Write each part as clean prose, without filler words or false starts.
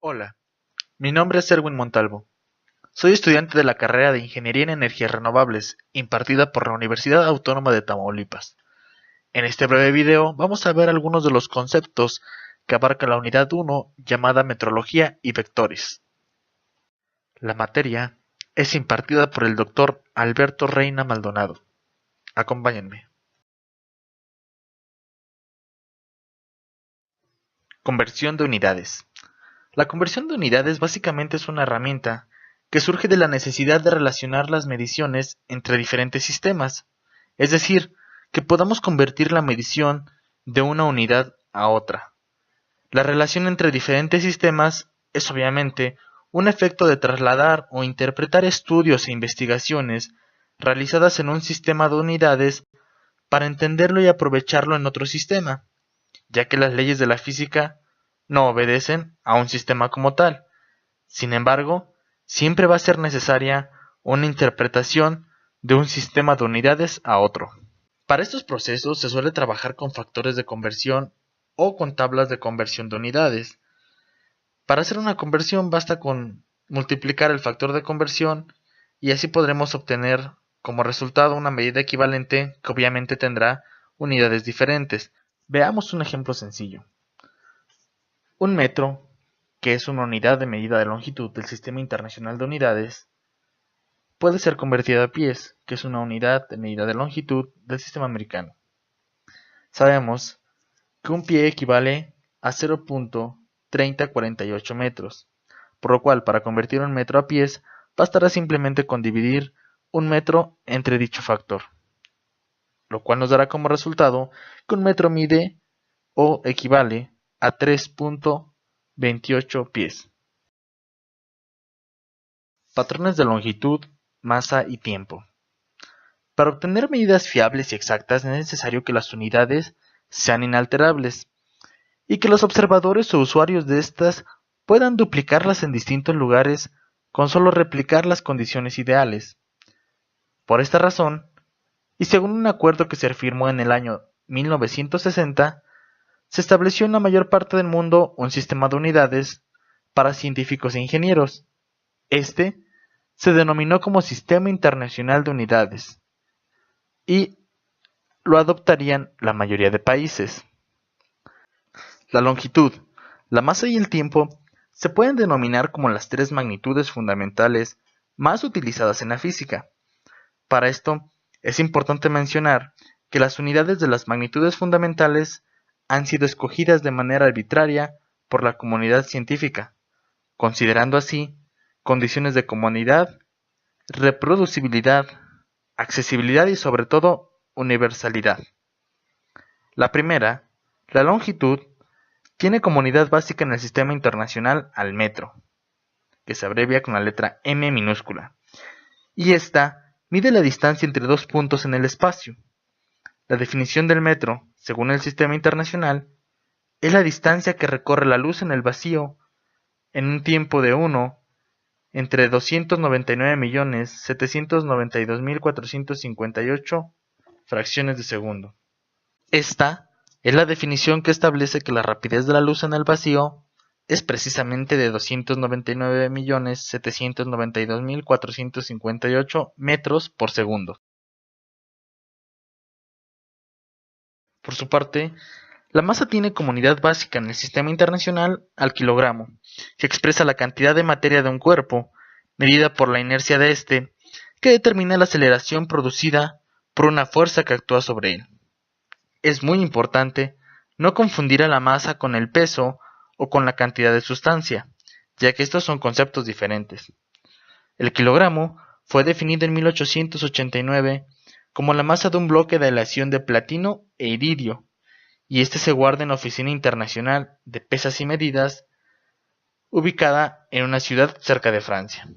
Hola, mi nombre es Erwin Montalvo. Soy estudiante de la carrera de Ingeniería en Energías Renovables, impartida por la Universidad Autónoma de Tamaulipas. En este breve video vamos a ver algunos de los conceptos que abarca la unidad 1 llamada Metrología y Vectores. La materia es impartida por el Dr. Alberto Reina Maldonado. Acompáñenme. Conversión de unidades. La conversión de unidades básicamente es una herramienta que surge de la necesidad de relacionar las mediciones entre diferentes sistemas, es decir, que podamos convertir la medición de una unidad a otra. La relación entre diferentes sistemas es obviamente un efecto de trasladar o interpretar estudios e investigaciones realizadas en un sistema de unidades para entenderlo y aprovecharlo en otro sistema, ya que las leyes de la física no obedecen a un sistema como tal. Sin embargo, siempre va a ser necesaria una interpretación de un sistema de unidades a otro. Para estos procesos se suele trabajar con factores de conversión o con tablas de conversión de unidades. Para hacer una conversión basta con multiplicar el factor de conversión y así podremos obtener como resultado una medida equivalente que obviamente tendrá unidades diferentes. Veamos un ejemplo sencillo. Un metro, que es una unidad de medida de longitud del Sistema Internacional de Unidades, puede ser convertido a pies, que es una unidad de medida de longitud del sistema americano. Sabemos que un pie equivale a 0.3048 metros, por lo cual para convertir un metro a pies bastará simplemente con dividir un metro entre dicho factor, lo cual nos dará como resultado que un metro mide o equivale a 3.28 pies. Patrones de longitud, masa y tiempo. Para obtener medidas fiables y exactas es necesario que las unidades sean inalterables y que los observadores o usuarios de estas puedan duplicarlas en distintos lugares con solo replicar las condiciones ideales. Por esta razón, y según un acuerdo que se firmó en el año 1960, se estableció en la mayor parte del mundo un sistema de unidades para científicos e ingenieros. Este se denominó como Sistema Internacional de Unidades y lo adoptarían la mayoría de países. La longitud, la masa y el tiempo se pueden denominar como las tres magnitudes fundamentales más utilizadas en la física. Para esto, es importante mencionar que las unidades de las magnitudes fundamentales han sido escogidas de manera arbitraria por la comunidad científica, considerando así condiciones de comunidad, reproducibilidad, accesibilidad y sobre todo universalidad. La primera, la longitud, tiene como unidad básica en el sistema internacional al metro, que se abrevia con la letra M minúscula, y esta mide la distancia entre dos puntos en el espacio. La definición del metro, según el sistema internacional, es la distancia que recorre la luz en el vacío en un tiempo de 1 entre 299.792.458 fracciones de segundo. Esta es la definición que establece que la rapidez de la luz en el vacío es precisamente de 299.792.458 metros por segundo. Por su parte, la masa tiene como unidad básica en el sistema internacional al kilogramo, que expresa la cantidad de materia de un cuerpo, medida por la inercia de éste, que determina la aceleración producida por una fuerza que actúa sobre él. Es muy importante no confundir a la masa con el peso o con la cantidad de sustancia, ya que estos son conceptos diferentes. El kilogramo fue definido en 1889 como la masa de un bloque de aleación de platino e iridio, y este se guarda en la Oficina Internacional de Pesas y Medidas, ubicada en una ciudad cerca de Francia.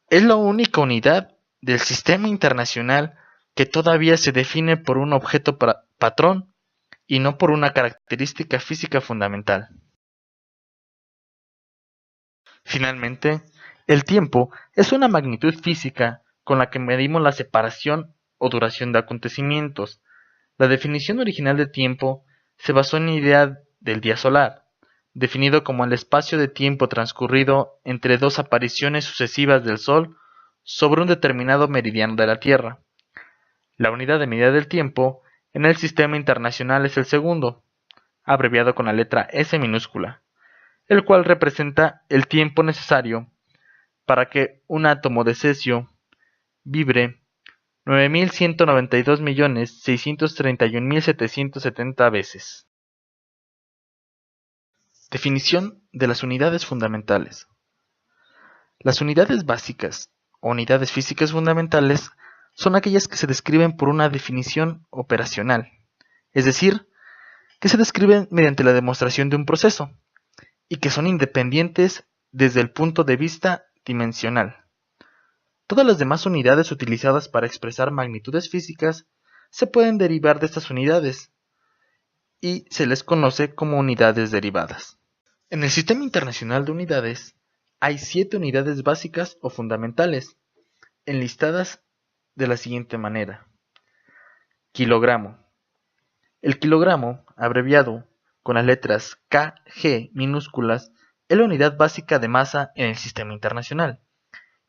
Es la única unidad del sistema internacional que todavía se define por un objeto patrón y no por una característica física fundamental. Finalmente, el tiempo es una magnitud física con la que medimos la separación o duración de acontecimientos. La definición original de tiempo se basó en la idea del día solar, definido como el espacio de tiempo transcurrido entre dos apariciones sucesivas del Sol sobre un determinado meridiano de la Tierra. La unidad de medida del tiempo en el sistema internacional es el segundo, abreviado con la letra S minúscula, el cual representa el tiempo necesario para que un átomo de cesio vibre 9.192.631.770 veces. Definición de las unidades fundamentales. Las unidades básicas o unidades físicas fundamentales son aquellas que se describen por una definición operacional, es decir, que se describen mediante la demostración de un proceso y que son independientes desde el punto de vista dimensional. Todas las demás unidades utilizadas para expresar magnitudes físicas se pueden derivar de estas unidades y se les conoce como unidades derivadas. En el Sistema Internacional de Unidades hay 7 unidades básicas o fundamentales, enlistadas de la siguiente manera. Kilogramo. El kilogramo, abreviado con las letras kg minúsculas, es la unidad básica de masa en el Sistema Internacional,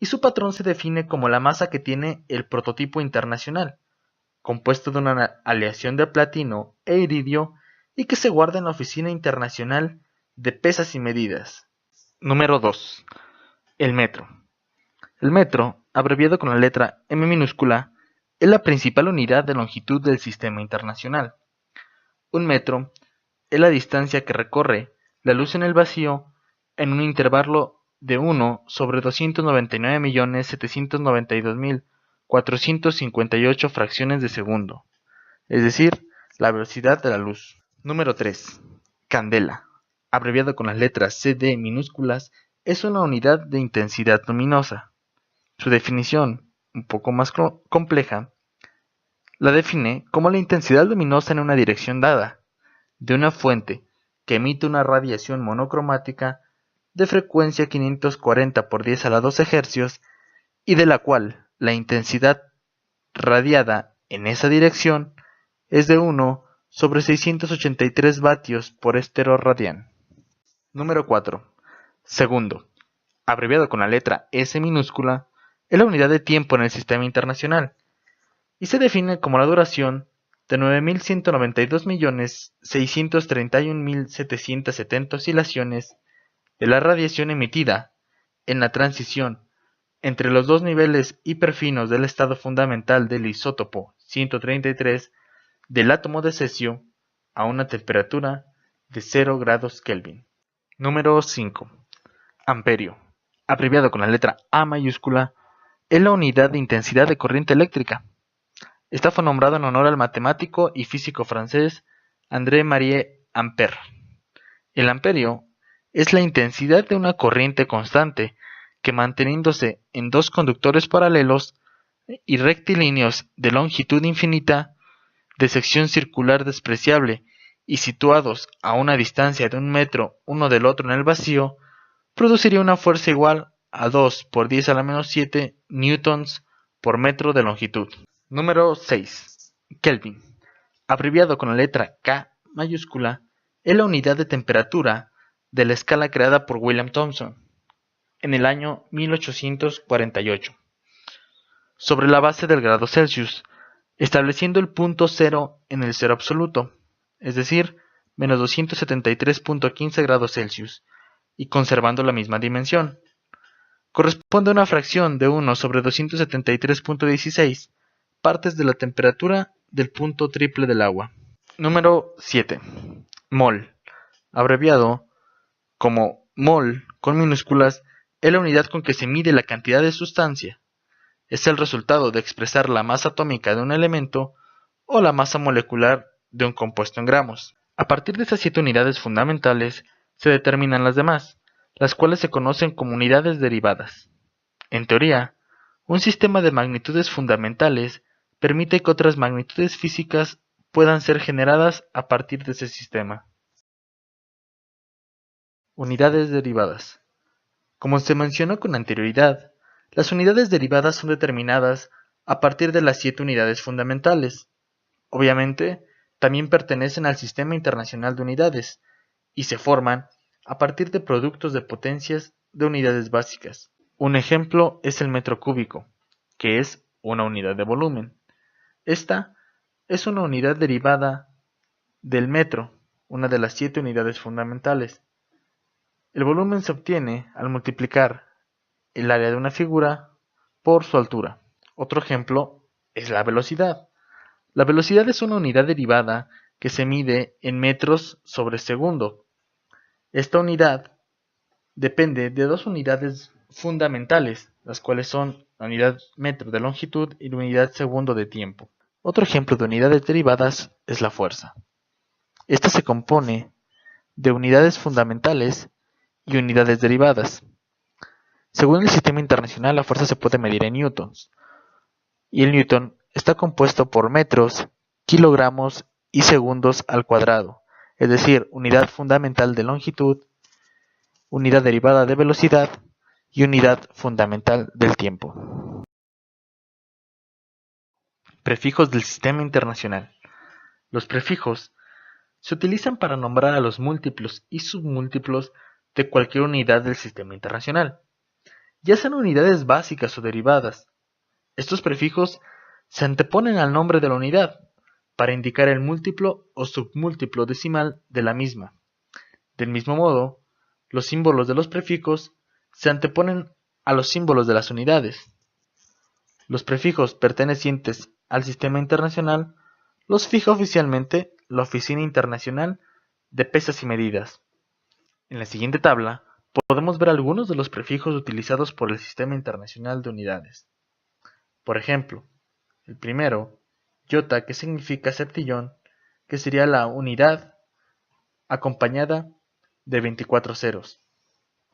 y su patrón se define como la masa que tiene el prototipo internacional, compuesto de una aleación de platino e iridio y que se guarda en la Oficina Internacional de Pesas y Medidas. Número 2. El metro. El metro, abreviado con la letra M minúscula, es la principal unidad de longitud del Sistema Internacional. Un metro es la distancia que recorre la luz en el vacío en un intervalo de 1 sobre 299.792.458 fracciones de segundo, es decir, la velocidad de la luz. Número 3. Candela, abreviado con las letras CD minúsculas, es una unidad de intensidad luminosa. Su definición, un poco más compleja, la define como la intensidad luminosa en una dirección dada, de una fuente que emite una radiación monocromática de frecuencia 540 por 10 a la 12 Hz y de la cual la intensidad radiada en esa dirección es de 1 sobre 683 vatios por esteroradián. Número 4. Segundo, abreviado con la letra S minúscula, es la unidad de tiempo en el Sistema Internacional y se define como la duración de 9.192.631.770 oscilaciones de la radiación emitida en la transición entre los dos niveles hiperfinos del estado fundamental del isótopo 133 del átomo de cesio a una temperatura de 0 grados Kelvin. Número 5. Amperio, abreviado con la letra A mayúscula, es la unidad de intensidad de corriente eléctrica. Esta fue nombrado en honor al matemático y físico francés André-Marie Ampère. El amperio es la intensidad de una corriente constante que, manteniéndose en dos conductores paralelos y rectilíneos de longitud infinita, de sección circular despreciable y situados a una distancia de 1 metro uno del otro en el vacío, produciría una fuerza igual a 2 por 10 a la menos 7 newtons por metro de longitud. Número 6. Kelvin, abreviado con la letra K mayúscula, es la unidad de temperatura de la escala creada por William Thomson en el año 1848, sobre la base del grado Celsius, estableciendo el punto cero en el cero absoluto, es decir, menos 273.15 grados Celsius, y conservando la misma dimensión. Corresponde a una fracción de 1 sobre 273.16 partes de la temperatura del punto triple del agua. Número 7. Mol, abreviado como mol con minúsculas, es la unidad con que se mide la cantidad de sustancia. Es el resultado de expresar la masa atómica de un elemento o la masa molecular de un compuesto en gramos. A partir de esas 7 unidades fundamentales se determinan las demás, las cuales se conocen como unidades derivadas. En teoría, un sistema de magnitudes fundamentales permite que otras magnitudes físicas puedan ser generadas a partir de ese sistema. Unidades derivadas. Como se mencionó con anterioridad, las unidades derivadas son determinadas a partir de las 7 unidades fundamentales. Obviamente, también pertenecen al Sistema Internacional de Unidades y se forman a partir de productos de potencias de unidades básicas. Un ejemplo es el metro cúbico, que es una unidad de volumen. Esta es una unidad derivada del metro, una de las 7 unidades fundamentales. El volumen se obtiene al multiplicar el área de una figura por su altura. Otro ejemplo es la velocidad. La velocidad es una unidad derivada que se mide en metros sobre segundo. Esta unidad depende de dos unidades fundamentales, las cuales son la unidad metro de longitud y la unidad segundo de tiempo. Otro ejemplo de unidades derivadas es la fuerza. Esta se compone de unidades fundamentales y unidades derivadas. Según el sistema internacional, la fuerza se puede medir en newtons, y el newton está compuesto por metros, kilogramos y segundos al cuadrado, es decir, unidad fundamental de longitud, unidad derivada de velocidad y unidad fundamental del tiempo. Prefijos del sistema internacional. Los prefijos se utilizan para nombrar a los múltiplos y submúltiplos de cualquier unidad del sistema internacional, ya sean unidades básicas o derivadas. Estos prefijos se anteponen al nombre de la unidad para indicar el múltiplo o submúltiplo decimal de la misma. Del mismo modo, los símbolos de los prefijos se anteponen a los símbolos de las unidades. Los prefijos pertenecientes al sistema internacional los fija oficialmente la Oficina Internacional de Pesas y Medidas. En la siguiente tabla podemos ver algunos de los prefijos utilizados por el Sistema Internacional de Unidades. Por ejemplo, el primero, iota, que significa septillón, que sería la unidad acompañada de 24 ceros.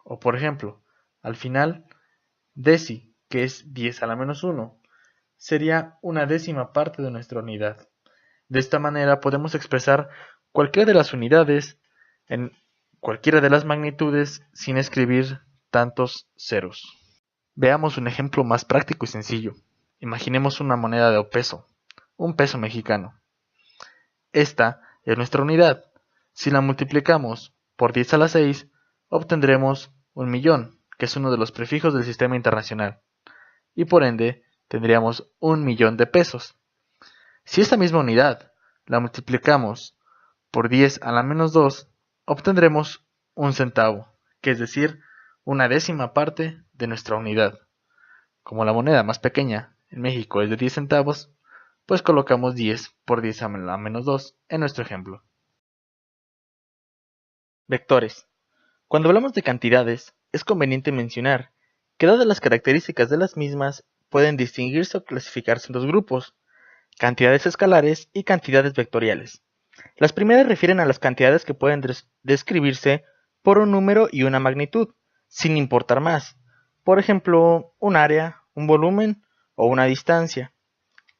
O por ejemplo, al final, deci, que es 10 a la menos 1, sería una décima parte de nuestra unidad. De esta manera podemos expresar cualquiera de las unidades en cualquiera de las magnitudes sin escribir tantos ceros. Veamos un ejemplo más práctico y sencillo. Imaginemos una moneda de peso, un peso mexicano. Esta es nuestra unidad. Si la multiplicamos por 10 a la 6, obtendremos 1.000.000, que es uno de los prefijos del sistema internacional. Y por ende, tendríamos 1.000.000 de pesos. Si esta misma unidad la multiplicamos por 10 a la menos 2, obtendremos 1 centavo, que es decir, una décima parte de nuestra unidad. Como la moneda más pequeña en México es de 10 centavos, pues colocamos 10 por 10 a la menos 2 en nuestro ejemplo. Vectores. Cuando hablamos de cantidades, es conveniente mencionar que dadas las características de las mismas, pueden distinguirse o clasificarse en dos grupos: cantidades escalares y cantidades vectoriales. Las primeras refieren a las cantidades que pueden describirse por un número y una magnitud, sin importar más. Por ejemplo, un área, un volumen o una distancia.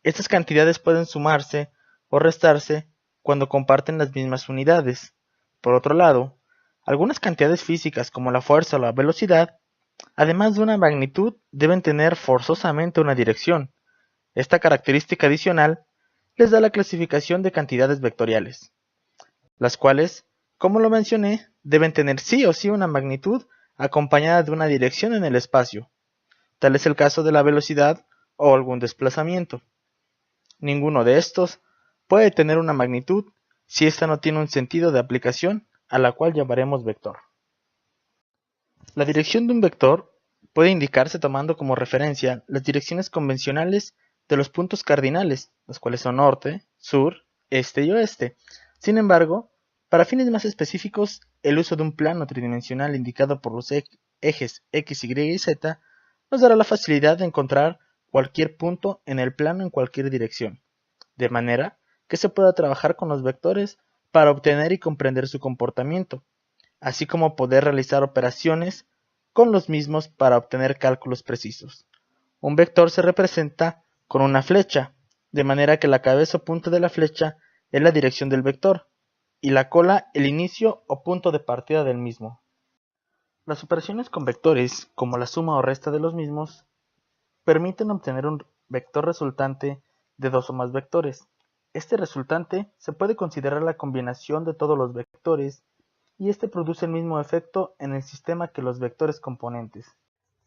Estas cantidades pueden sumarse o restarse cuando comparten las mismas unidades. Por otro lado, algunas cantidades físicas como la fuerza o la velocidad, además de una magnitud, deben tener forzosamente una dirección. Esta característica adicional les da la clasificación de cantidades vectoriales, las cuales, como lo mencioné, deben tener sí o sí una magnitud acompañada de una dirección en el espacio. Tal es el caso de la velocidad o algún desplazamiento. Ninguno de estos puede tener una magnitud si ésta no tiene un sentido de aplicación, a la cual llamaremos vector. La dirección de un vector puede indicarse tomando como referencia las direcciones convencionales de los puntos cardinales, los cuales son norte, sur, este y oeste. Sin embargo, para fines más específicos, el uso de un plano tridimensional indicado por los ejes X, Y y Z nos dará la facilidad de encontrar cualquier punto en el plano en cualquier dirección, de manera que se pueda trabajar con los vectores para obtener y comprender su comportamiento, así como poder realizar operaciones con los mismos para obtener cálculos precisos. Un vector se representa con una flecha, de manera que la cabeza o punta de la flecha es la dirección del vector, y la cola el inicio o punto de partida del mismo. Las operaciones con vectores, como la suma o resta de los mismos, permiten obtener un vector resultante de dos o más vectores. Este resultante se puede considerar la combinación de todos los vectores y este produce el mismo efecto en el sistema que los vectores componentes.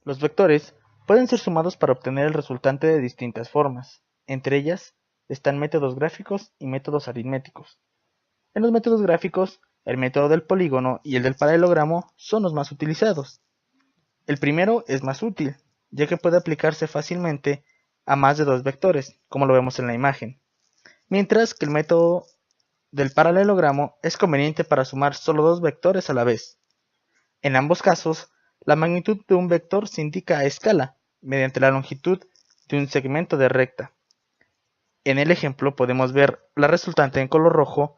Los vectores pueden ser sumados para obtener el resultante de distintas formas. Entre ellas están métodos gráficos y métodos aritméticos. En los métodos gráficos, el método del polígono y el del paralelogramo son los más utilizados. El primero es más útil, ya que puede aplicarse fácilmente a más de dos vectores, como lo vemos en la imagen, mientras que el método del paralelogramo es conveniente para sumar solo dos vectores a la vez. En ambos casos, la magnitud de un vector se indica a escala, mediante la longitud de un segmento de recta. En el ejemplo podemos ver la resultante en color rojo,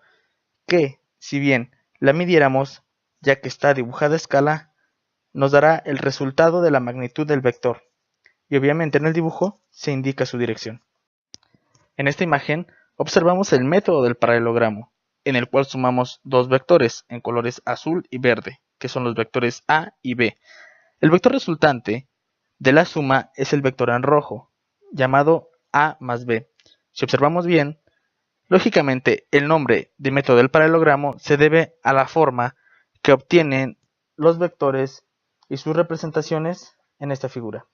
que, si bien la midiéramos, ya que está dibujada a escala, nos dará el resultado de la magnitud del vector, y obviamente en el dibujo se indica su dirección. En esta imagen observamos el método del paralelogramo, en el cual sumamos dos vectores en colores azul y verde, que son los vectores A y B. El vector resultante de la suma es el vector en rojo, llamado A más B. Si observamos bien, lógicamente el nombre de método del paralelogramo se debe a la forma que obtienen los vectores y sus representaciones en esta figura.